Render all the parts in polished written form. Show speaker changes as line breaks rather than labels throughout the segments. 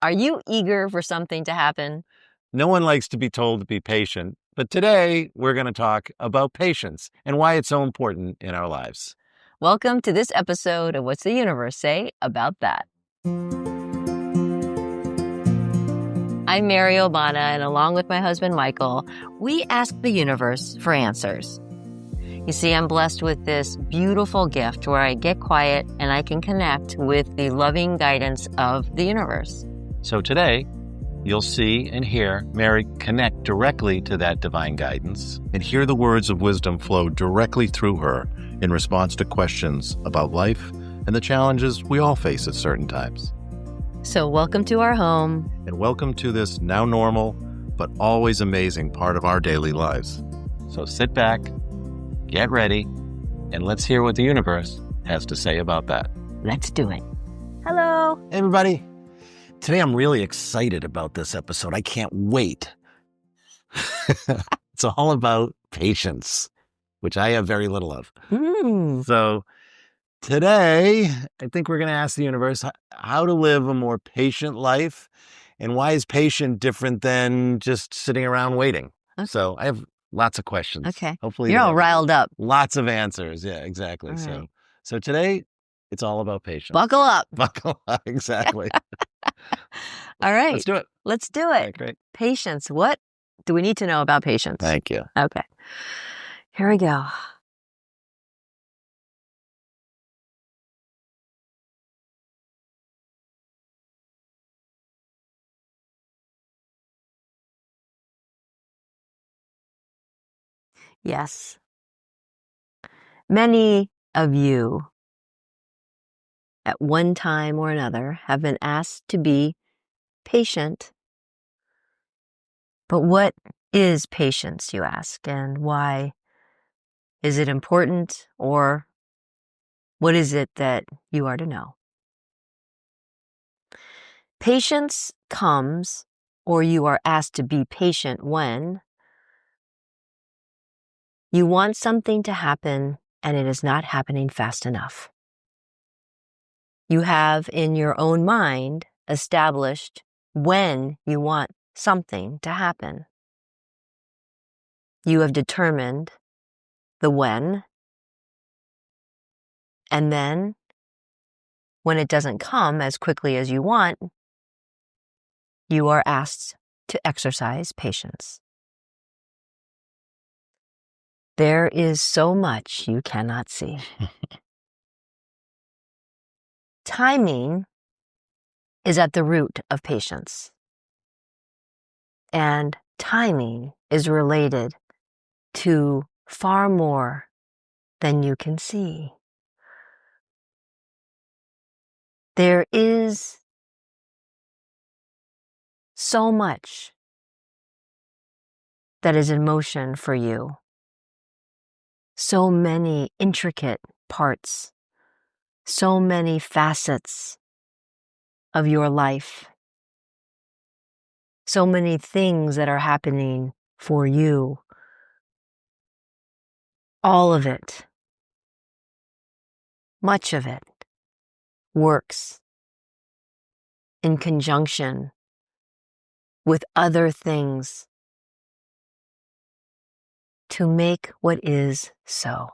Are you eager for something to happen?
No one likes to be told to be patient, but today we're going to talk about patience and why it's so important in our lives.
Welcome to this episode of What's the Universe Say About That? I'm Mary Obana, and along with my husband Michael, we ask the universe for answers. You see, I'm blessed with this beautiful gift where I get quiet and I can connect with the loving guidance of the universe.
So today, you'll see and hear Mary connect directly to that divine guidance and hear the words of wisdom flow directly through her in response to questions about life and the challenges we all face at certain times.
So welcome to our home.
And welcome to this now normal, but always amazing part of our daily lives. So sit back, get ready, and let's hear what the universe has to say about that.
Let's do it. Hello.
Hey, everybody. Today, I'm really excited about this episode. I can't wait. It's all about patience, which I have very little of. So today, I think we're going to ask the universe how to live a more patient life and why is patient different than just sitting around waiting.
Okay.
So I have lots of questions.
Okay.
Hopefully,
you're all riled up.
Lots of answers. Yeah, exactly.
All right.
So today, it's all about patience.
Buckle up.
Buckle up. Exactly.
All right.
Let's do it.
Let's do it.
All right, great.
Patience. What do we need to know about patience?
Thank you.
Okay. Here we go. Yes. Many of you at one time or another have been asked to be patient. But what is patience, you ask, and why is it important, or what is it that you are to know? Patience comes, or you are asked to be patient when you want something to happen and it is not happening fast enough. You have in your own mind established when you want something to happen. You have determined the when, and then when it doesn't come as quickly as you want, you are asked to exercise patience. There is so much you cannot see. Timing is at the root of patience. And timing is related to far more than you can see. There is so much that is in motion for you. So many intricate parts, so many facets of your life, so many things that are happening for you. All of it, much of it, works in conjunction with other things to make what is so.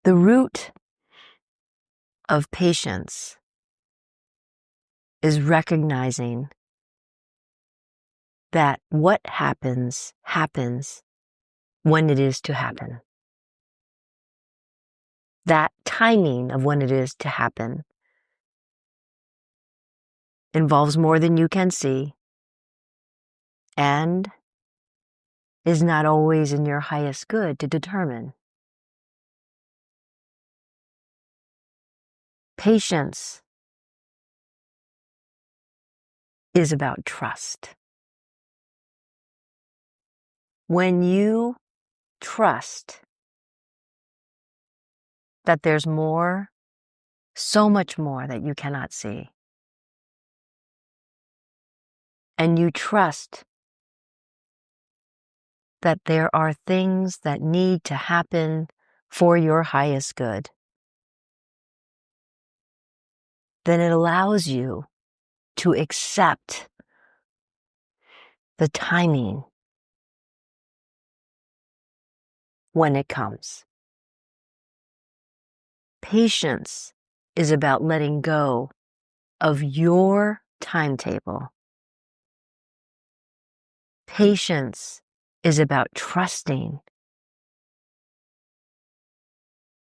The root of patience is recognizing that what happens, happens when it is to happen. That timing of when it is to happen involves more than you can see and is not always in your highest good to determine. Patience is about trust. When you trust that there's more, so much more that you cannot see, and you trust that there are things that need to happen for your highest good, then it allows you to accept the timing when it comes. Patience is about letting go of your timetable. Patience is about trusting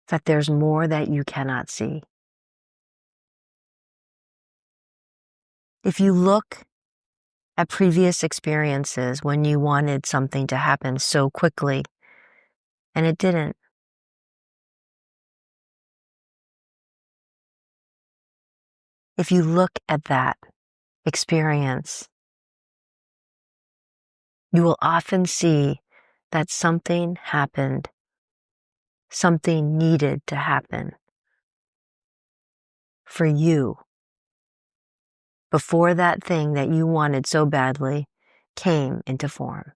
that there's more that you cannot see. If you look at previous experiences when you wanted something to happen so quickly and it didn't, if you look at that experience, you will often see that something happened, something needed to happen for you before that thing that you wanted so badly came into form.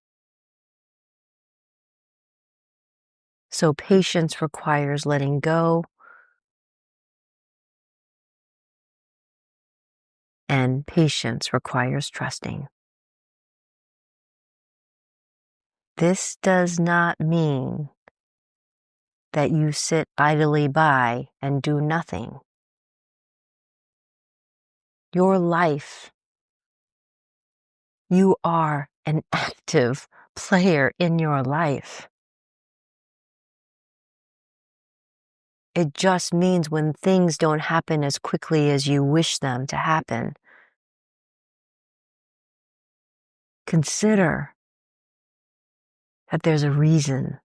So patience requires letting go, and patience requires trusting. This does not mean that you sit idly by and do nothing. Your life, you are an active player in your life. It just means when things don't happen as quickly as you wish them to happen, consider that there's a reason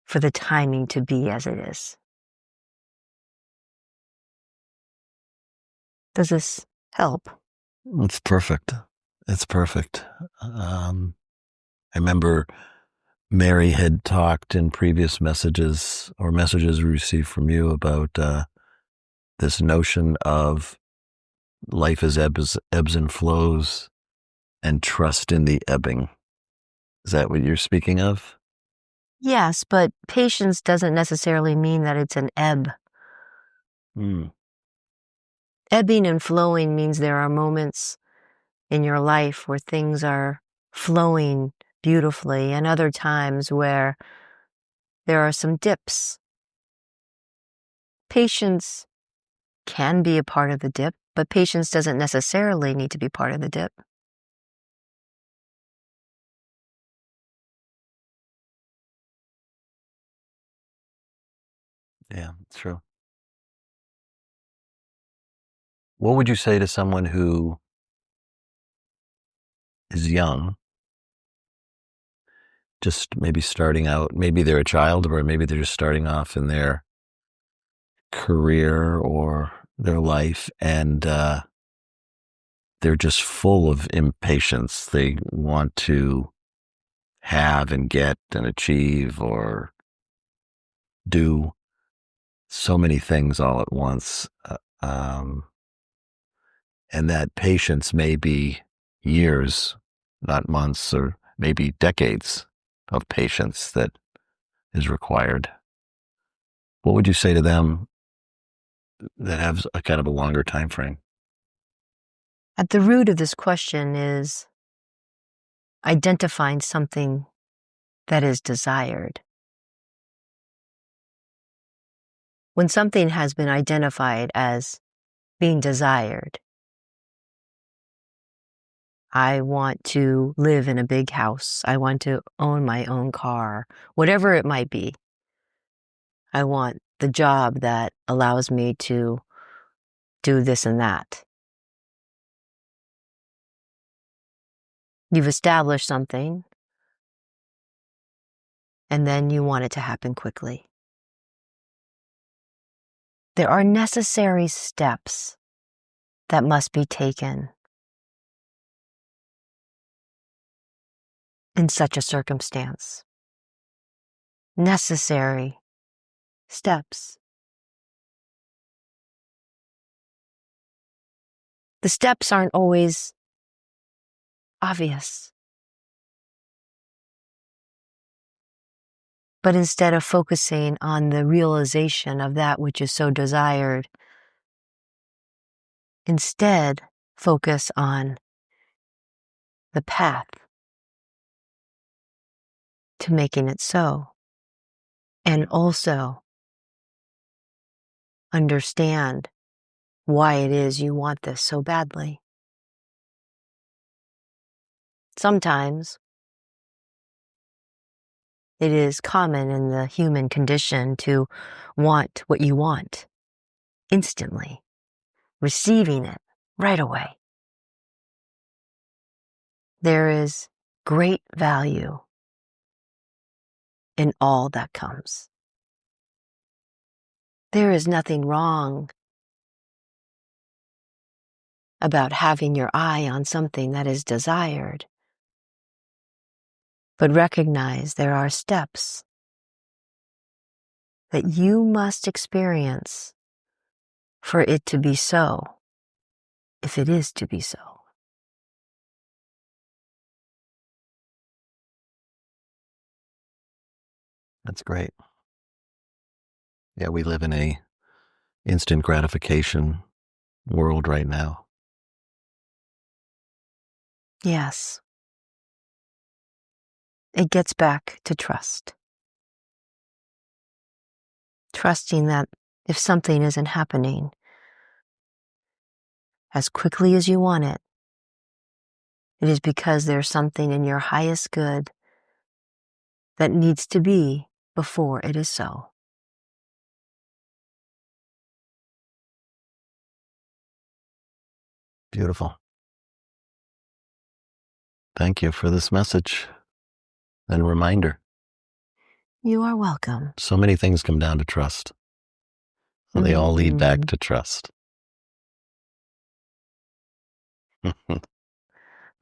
for the timing to be as it is. Does this help?
It's perfect. It's perfect. I remember Mary had talked in previous messages or messages we received from you about this notion of life as ebbs and flows and trust in the ebbing. Is that what you're speaking of?
Yes, but patience doesn't necessarily mean that it's an ebb. Ebbing and flowing means there are moments in your life where things are flowing beautifully and other times where there are some dips. Patience can be a part of the dip, but patience doesn't necessarily need to be part of the dip.
Yeah, it's true. What would you say to someone who is young, just maybe starting out, maybe they're a child or maybe they're just starting off in their career or their life and they're just full of impatience. They want to have and get and achieve or do so many things all at once. And that patience may be years, not months, or maybe decades of patience that is required. What would you say to them that have a kind of a longer time frame?
At the root of this question is identifying something that is desired. When something has been identified as being desired, I want to live in a big house. I want to own my own car, whatever it might be. I want the job that allows me to do this and that. You've established something, and then you want it to happen quickly. There are necessary steps that must be taken in such a circumstance. Necessary steps. The steps aren't always obvious. But instead of focusing on the realization of that which is so desired, Instead, focus on the path to making it so. And also understand why it is you want this so badly. Sometimes it is common in the human condition to want what you want instantly, receiving it right away. There is great value in all that comes. There is nothing wrong about having your eye on something that is desired, but recognize there are steps that you must experience for it to be so, if it is to be so.
That's great. Yeah, we live in a instant gratification world right now.
Yes. It gets back to trust. Trusting that if something isn't happening as quickly as you want it, it is because there's something in your highest good that needs to be before it is so.
Beautiful. Thank you for this message and reminder.
You are welcome.
So many things come down to trust. And they all lead back to trust.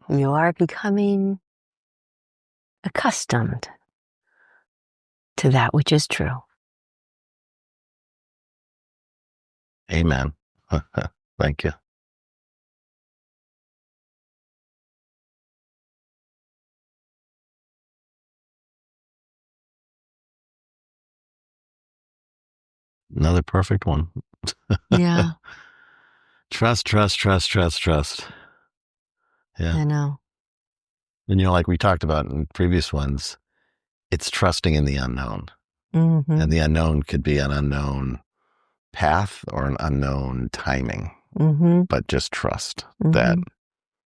You are becoming accustomed to that which is true.
Amen. Thank you. Another perfect one.
Yeah.
Trust, trust, trust, trust, trust. Yeah.
I know.
And like we talked about in previous ones, it's trusting in the unknown.
Mm-hmm.
And the unknown could be an unknown path or an unknown timing.
Mm-hmm.
But just trust that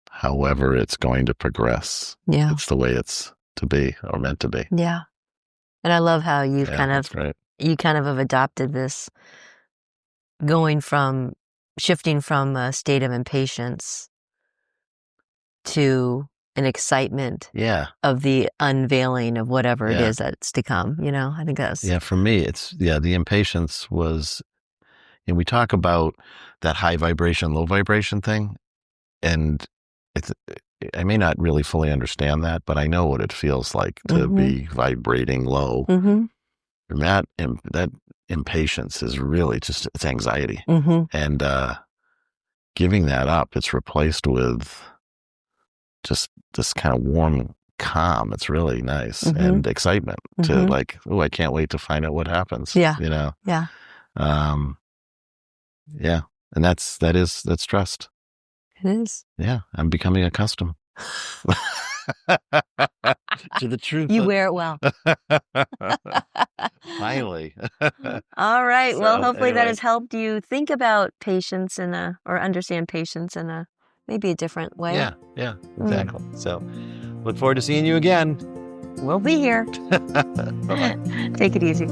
however it's going to progress, it's the way it's to be or meant to be.
Yeah. And I love how you've kind of have adopted this, shifting from a state of impatience to an excitement of the unveiling of whatever it is that's to come. I think that's...
Yeah, for me, the impatience was, and we talk about that high vibration, low vibration thing, and I may not really fully understand that, but I know what it feels like to be vibrating low. And that impatience is really just, it's anxiety. And giving that up, it's replaced with just this kind of warm calm. It's really nice. And excitement to I can't wait to find out what happens.
Yeah.
Yeah. Yeah. And that's trust.
It is.
Yeah. I'm becoming accustomed to the truth.
You wear it well.
Finally.
All right. Well, hopefully that has helped you think about patience or understand patience in maybe a different way.
Yeah, exactly. So look forward to seeing you again.
We'll be here.
Bye-bye.
Take it easy.